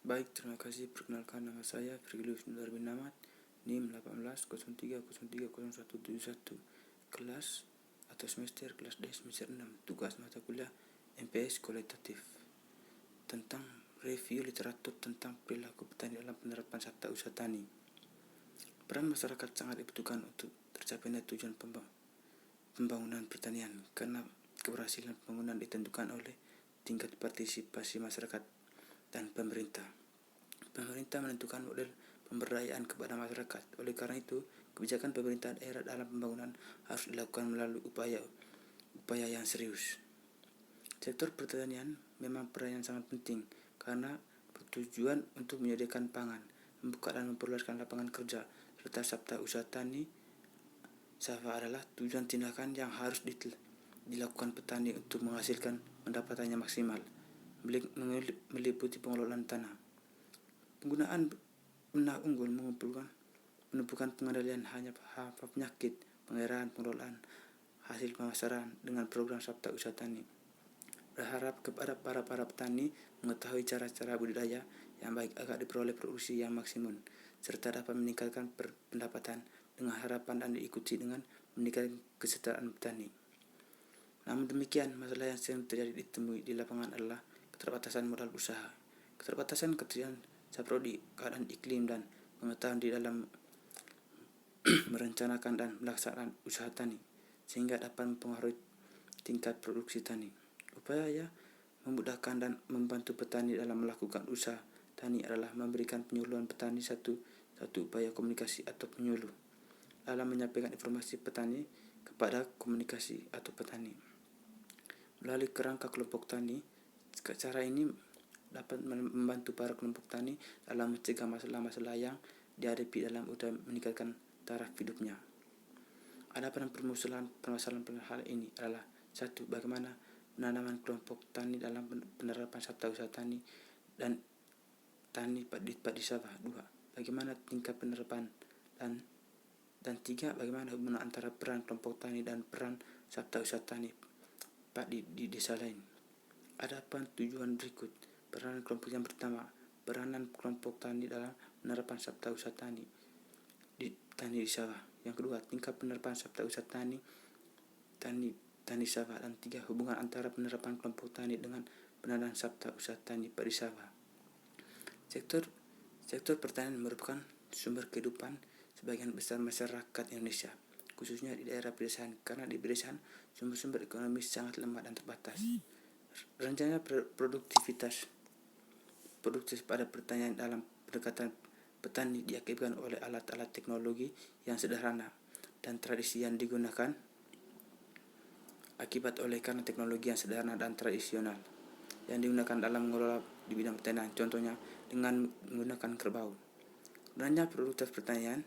Baik, terima kasih. Perkenalkan, nama saya Virgilius Nurdar bin Ahmad, NIM 1803030171, kelas atau semester kelas D semester 6, tugas mata kuliah MPS kualitatif, tentang review literatur tentang perilaku petani dalam penerapan sabta usaha tani. Peran masyarakat sangat dibutuhkan untuk tercapainya tujuan pembangunan pertanian, karena keberhasilan pembangunan ditentukan oleh tingkat partisipasi masyarakat dan pemerintah. Pemerintah menentukan model pemberdayaan kepada masyarakat. Oleh karena itu, kebijakan pemerintah daerah dalam pembangunan harus dilakukan melalui upaya yang serius. Sektor pertanian memang peran yang sangat penting karena bertujuan untuk menyediakan pangan, membuka dan memperluaskan lapangan kerja, serta sabta usaha tani SAFA adalah tujuan tindakan yang harus dilakukan petani untuk menghasilkan pendapatannya maksimal, meliputi pengelolaan tanah, penggunaan benih unggul, menumpukan pengendalian hanya penyakit, pengelolaan hasil pemasaran dengan program sabta usaha tani. Berharap kepada para petani mengetahui cara-cara budidaya yang baik agar diperoleh produksi yang maksimum, serta dapat meningkatkan pendapatan dengan harapan dan diikuti dengan meningkatkan kesejahteraan petani. Namun demikian, masalah yang sering terjadi ditemui di lapangan adalah keterbatasan modal usaha, keterbatasan ketersediaan saprodi, keadaan iklim, dan pengetahuan di dalam merencanakan dan melaksanakan usaha tani, sehingga dapat mempengaruhi tingkat produksi tani. Upaya memudahkan dan membantu petani dalam melakukan usaha tani adalah memberikan penyuluhan petani. Satu upaya komunikasi atau penyuluh dalam menyampaikan informasi petani kepada komunikasi atau petani melalui kerangka kelompok tani. Cara ini dapat membantu para kelompok tani dalam mencegah masalah-masalah yang dihadapi dalam upaya meningkatkan taraf hidupnya. Adapun permasalahan hal ini adalah: 1. Bagaimana penanaman kelompok tani dalam penerapan sabta usaha tani dan tani padi sawah. 2. Bagaimana tingkat penerapan dan 3. Bagaimana hubungan antara peran kelompok tani dan peran sabta usaha tani padi di desa lain. Adapun tujuan berikut: peranan kelompok yang pertama, peranan kelompok tani dalam penerapan sabta usaha tani di sawah. Yang kedua, tingkat penerapan sabta usaha tani sawah. Dan 3. Hubungan antara penerapan kelompok tani dengan penanaman sabta usaha tani padi sawah. Sektor pertanian merupakan sumber kehidupan sebagian besar masyarakat Indonesia, khususnya di daerah pedesaan, karena di pedesaan sumber-sumber ekonomi sangat lemah dan terbatas. Rencana produktivitas pada pertanian dalam pendekatan petani diakibatkan oleh alat-alat teknologi yang sederhana dan tradisi yang digunakan karena teknologi yang sederhana dan tradisional yang digunakan dalam mengelola di bidang pertanian, contohnya dengan menggunakan kerbau. Rendah produktivitas pertanian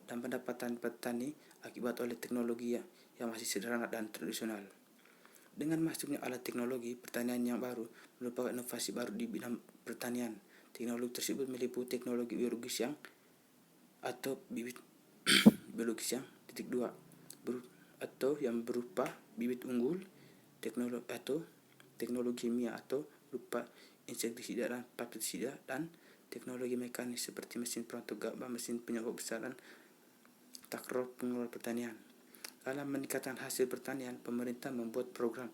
dan pendapatan petani akibat oleh teknologi yang masih sederhana dan tradisional. Dengan masuknya alat teknologi pertanian yang baru merupakan inovasi baru di bidang pertanian. Teknologi tersebut meliputi teknologi biologis atau bibit biologis yang titik 2 atau yang berupa bibit unggul, teknologi kimia atau berupa insektisida dan pestisida, dan teknologi mekanis seperti mesin perontok gabah, mesin penyogok besar, dan takror pengelola pertanian. Dalam meningkatkan hasil pertanian, pemerintah membuat program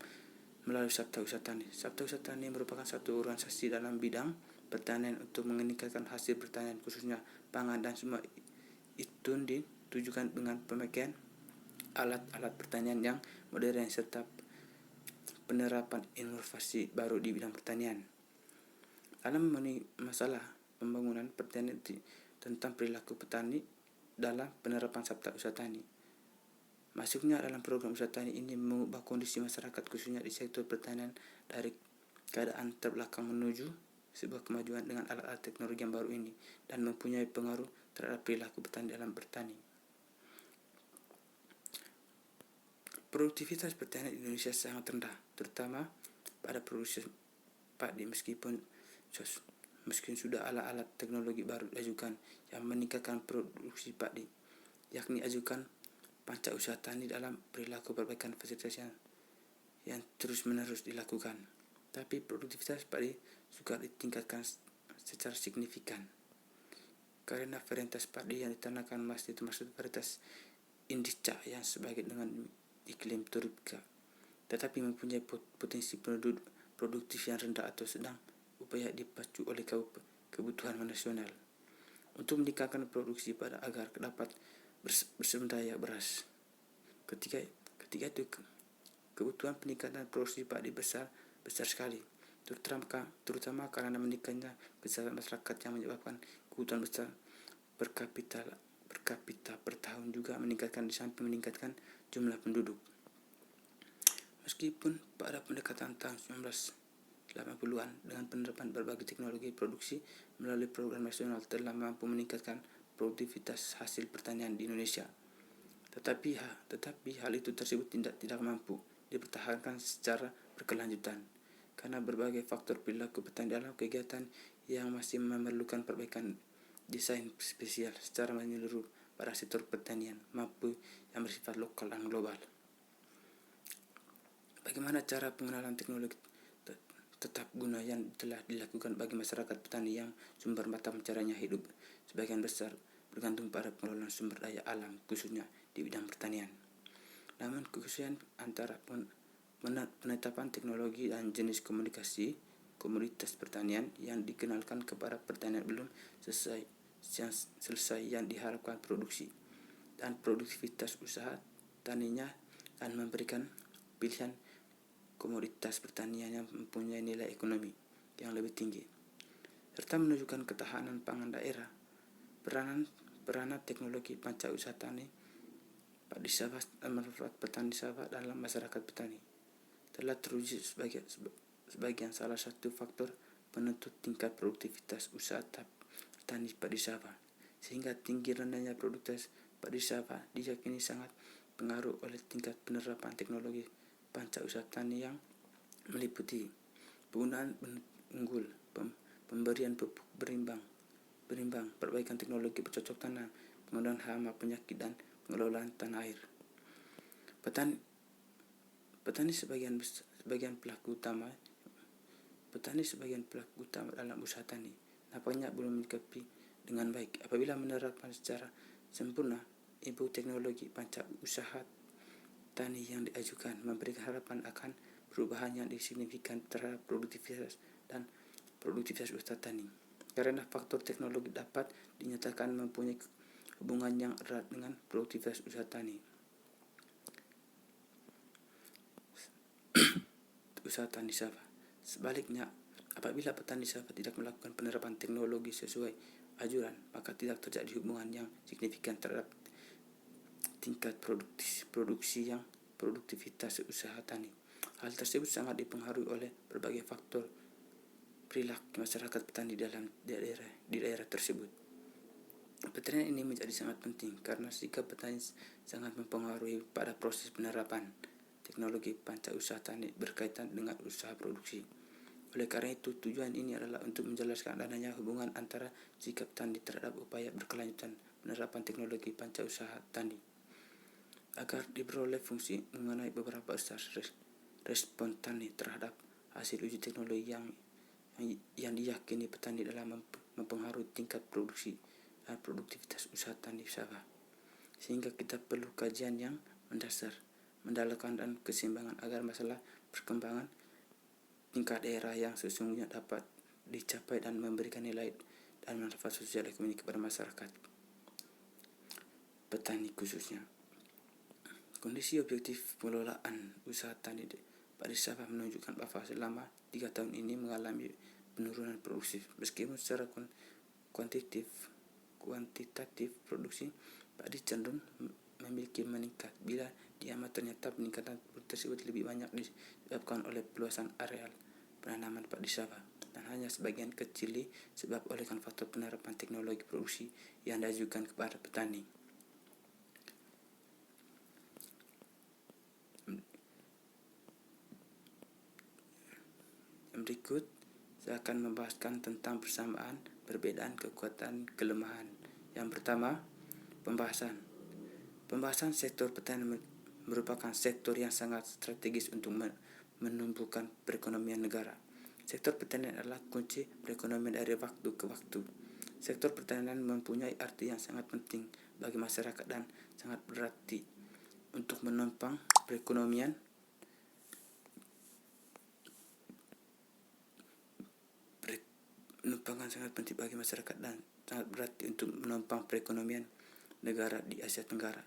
melalui sabta usaha tani. Sabta usaha tani merupakan satu organisasi dalam bidang pertanian untuk meningkatkan hasil pertanian, khususnya pangan, dan semua itu ditujukan dengan pemakaian alat-alat pertanian yang modern serta penerapan inovasi baru di bidang pertanian. Dalam memenuhi masalah pembangunan pertanian tentang perilaku petani dalam penerapan sabta usaha tani. Masuknya dalam program usaha tani ini mengubah kondisi masyarakat, khususnya di sektor pertanian, dari keadaan terbelakang menuju sebuah kemajuan dengan alat-alat teknologi yang baru ini, dan mempunyai pengaruh terhadap perilaku petani dalam bertani. Produktivitas pertanian di Indonesia sangat rendah, terutama pada produksi padi, meskipun sudah alat-alat teknologi baru diajukan yang meningkatkan produksi padi, yakni ajukan panca usaha tani dalam perilaku perbaikan fasilitas yang terus-menerus dilakukan. Tapi produktivitas padi juga ditingkatkan secara signifikan. Karena varietas padi yang ditanamkan masih termasuk varietas Indica yang sebagai dengan iklim tropika, tetapi mempunyai potensi produktif yang rendah atau sedang upaya dipacu oleh kebutuhan nasional untuk meningkatkan produksi pada agar dapat bersemberdaya beras. Ketika itu kebutuhan peningkatan produksi padi besar sekali, terutama karena meningkatnya kesadaran masyarakat yang menyebabkan kebutuhan besar per kapita per tahun juga meningkatkan di samping meningkatkan jumlah penduduk. Meskipun pada pendekatan tahun 1980-an dengan penerapan berbagai teknologi produksi melalui program nasional telah mampu meningkatkan produktivitas hasil pertanian di Indonesia. Tetapi hal itu tersebut tidak mampu dipertahankan secara berkelanjutan karena berbagai faktor perilaku petani dalam kegiatan yang masih memerlukan perbaikan desain spesial secara menyeluruh pada sektor pertanian mampu yang bersifat lokal dan global. Bagaimana cara pengenalan teknologi tetap guna yang telah dilakukan bagi masyarakat petani yang sumber mata pencahariannya hidup sebagian besar bergantung pada pengelolaan sumber daya alam khususnya di bidang pertanian. Namun kekhususan antara penetapan teknologi dan jenis komoditas pertanian yang dikenalkan kepada pertanian belum selesai yang diharapkan produksi dan produktivitas usaha taninya dan memberikan pilihan komoditas pertanian yang mempunyai nilai ekonomi yang lebih tinggi serta menunjukkan ketahanan pangan daerah. Peranan teknologi panca usaha tani padi sawah dan manfaat petani sawah dalam masyarakat petani telah teruji sebagai salah satu faktor penentu tingkat produktivitas usaha tani padi sawah, sehingga tinggi rendahnya produktivitas padi sawah diyakini sangat pengaruh oleh tingkat penerapan teknologi panca usaha tani yang meliputi penggunaan unggul, pemberian pupuk berimbang, perbaikan teknologi bercocok tanam, penggunaan hama penyakit dan pengelolaan tanah air. Petani sebagian pelaku utama dalam usaha tani nampaknya belum menyikapi dengan baik apabila menerapkan secara sempurna ibu teknologi panca usaha tani yang diajukan memberikan harapan akan perubahan yang signifikan terhadap produktivitas usaha tani. Karena faktor teknologi dapat dinyatakan mempunyai hubungan yang erat dengan produktivitas usaha tani. Usaha tani sawah. Sebaliknya, apabila petani sawah tidak melakukan penerapan teknologi sesuai anjuran, maka tidak terjadi hubungan yang signifikan terhadap tingkat produktivitas usaha tani. Hal tersebut sangat dipengaruhi oleh berbagai faktor perilaku masyarakat petani di daerah tersebut. Pertanian ini menjadi sangat penting karena sikap petani sangat mempengaruhi pada proses penerapan teknologi panca usaha tani berkaitan dengan usaha produksi. Oleh karena itu, tujuan ini adalah untuk menjelaskan adanya hubungan antara sikap tani terhadap upaya berkelanjutan penerapan teknologi panca usaha tani, agar diperoleh fungsi mengenai beberapa besar respon tani terhadap hasil uji teknologi yang diyakini petani dalam mempengaruhi tingkat produksi dan produktivitas usaha tani sawah. Sehingga kita perlu kajian yang mendalilkan dan keseimbangan agar masalah perkembangan tingkat daerah yang sesungguhnya dapat dicapai dan memberikan nilai dan manfaat sosial ekonomi kepada masyarakat petani khususnya. Kondisi objektif pengelolaan usaha tani padi sawah menunjukkan bahwa selama 3 tahun ini mengalami penurunan produksi meskipun secara kuantitatif produksi padi cenderung meningkat. Bila diamati ternyata peningkatan tersebut lebih banyak disebabkan oleh peluasan areal penanaman padi sawah dan hanya sebagian kecil disebabkan oleh faktor penerapan teknologi produksi yang diajukan kepada petani. Berikut saya akan membahaskan tentang persamaan, perbedaan, kekuatan, kelemahan. Yang pertama, Pembahasan sektor pertanian merupakan sektor yang sangat strategis untuk menumbuhkan perekonomian negara. Sektor pertanian adalah kunci perekonomian dari waktu ke waktu. Sektor pertanian mempunyai arti yang sangat penting bagi masyarakat dan sangat berarti untuk menopang perekonomian sangat penting bagi masyarakat dan sangat berarti untuk menopang perekonomian negara di Asia Tenggara.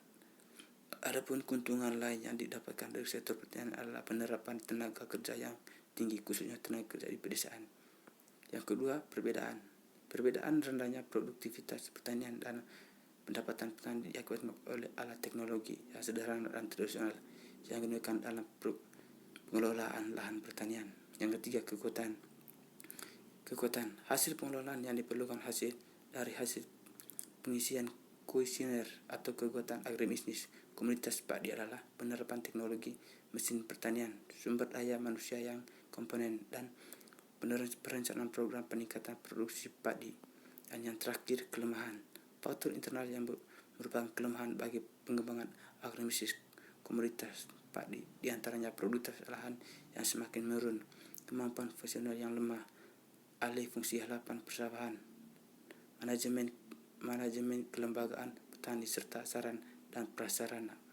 Adapun keuntungan lain yang didapatkan dari sektor pertanian adalah penerapan tenaga kerja yang tinggi, khususnya tenaga kerja di pedesaan. Yang kedua, perbedaan rendahnya produktivitas pertanian dan pendapatan petani diakibatkan oleh alat teknologi yang sederhana dan tradisional yang digunakan dalam pengelolaan lahan pertanian. Yang ketiga, kekuatan hasil pengelolaan yang diperlukan dari hasil pengisian kuesioner atau kegiatan agribisnis komunitas padi adalah penerapan teknologi mesin pertanian, sumber daya manusia yang komponen, dan perencanaan program peningkatan produksi padi. Dan yang terakhir, kelemahan faktor internal yang merupakan kelemahan bagi pengembangan agribisnis komunitas padi, diantaranya produktivitas lahan yang semakin menurun, kemampuan profesional yang lemah, alih fungsi lahan persawahan, manajemen kelembagaan petani, serta saran dan prasarana